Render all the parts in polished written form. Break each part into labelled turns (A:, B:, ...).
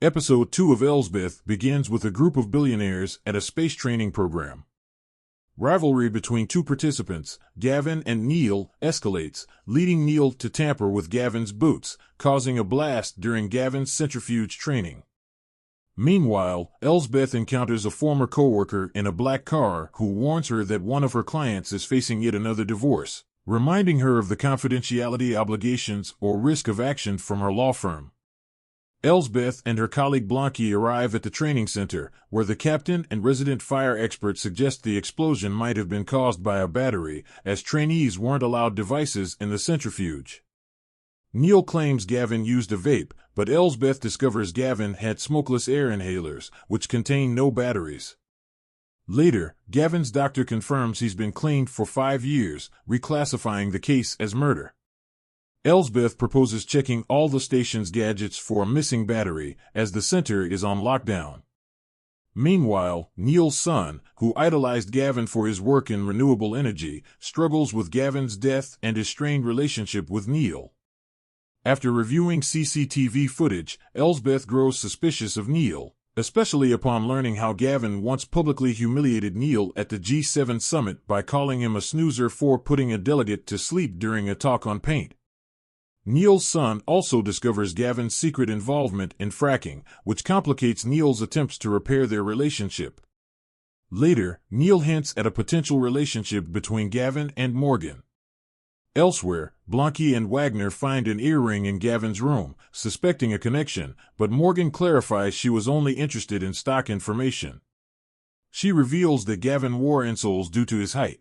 A: Episode 2 of Elsbeth begins with a group of billionaires at a space training program. Rivalry between two participants, Gavin and Neil, escalates, leading Neil to tamper with Gavin's boots, causing a blast during Gavin's centrifuge training. Meanwhile, Elsbeth encounters a former coworker in a black car who warns her that one of her clients is facing yet another divorce, reminding her of the confidentiality obligations or risk of action from her law firm. Elsbeth and her colleague Blanche arrive at the training center, where the captain and resident fire expert suggest the explosion might have been caused by a battery, as trainees weren't allowed devices in the centrifuge. Neil claims Gavin used a vape, but Elsbeth discovers Gavin had smokeless air inhalers, which contain no batteries. Later, Gavin's doctor confirms he's been cleaned for 5 years, reclassifying the case as murder. Elsbeth proposes checking all the station's gadgets for a missing battery, as the center is on lockdown. Meanwhile, Neil's son, who idolized Gavin for his work in renewable energy, struggles with Gavin's death and his strained relationship with Neil. After reviewing CCTV footage, Elsbeth grows suspicious of Neil, especially upon learning how Gavin once publicly humiliated Neil at the G7 summit by calling him a snoozer for putting a delegate to sleep during a talk on paint. Neil's son also discovers Gavin's secret involvement in fracking, which complicates Neil's attempts to repair their relationship. Later, Neil hints at a potential relationship between Gavin and Morgan. Elsewhere, Blanche and Wagner find an earring in Gavin's room, suspecting a connection, but Morgan clarifies she was only interested in stock information. She reveals that Gavin wore insoles due to his height.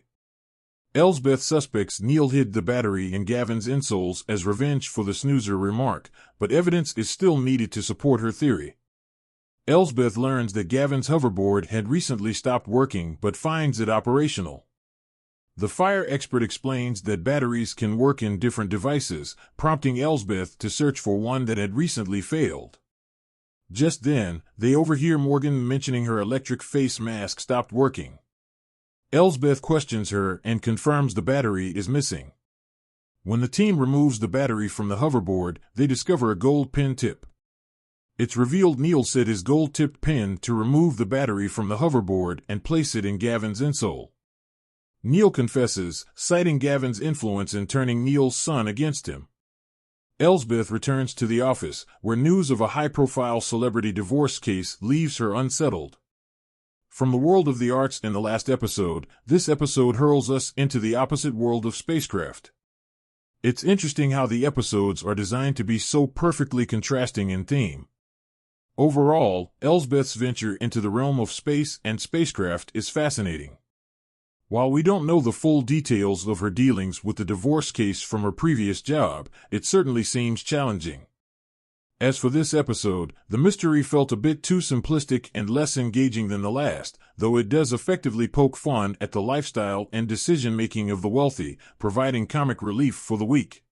A: Elsbeth suspects Neil hid the battery in Gavin's insoles as revenge for the snoozer remark, but evidence is still needed to support her theory. Elsbeth learns that Gavin's hoverboard had recently stopped working but finds it operational. The fire expert explains that batteries can work in different devices, prompting Elsbeth to search for one that had recently failed. Just then, they overhear Morgan mentioning her electric face mask stopped working. Elsbeth questions her and confirms the battery is missing. When the team removes the battery from the hoverboard, they discover a gold pin tip. It's revealed Neil set his gold-tipped pin to remove the battery from the hoverboard and place it in Gavin's insole. Neil confesses, citing Gavin's influence in turning Neil's son against him. Elsbeth returns to the office, where news of a high-profile celebrity divorce case leaves her unsettled. From the world of the arts in the last episode, this episode hurls us into the opposite world of spacecraft. It's interesting how the episodes are designed to be so perfectly contrasting in theme. Overall, Elsbeth's venture into the realm of space and spacecraft is fascinating. While we don't know the full details of her dealings with the divorce case from her previous job, it certainly seems challenging. As for this episode, the mystery felt a bit too simplistic and less engaging than the last, though it does effectively poke fun at the lifestyle and decision-making of the wealthy, providing comic relief for the weak.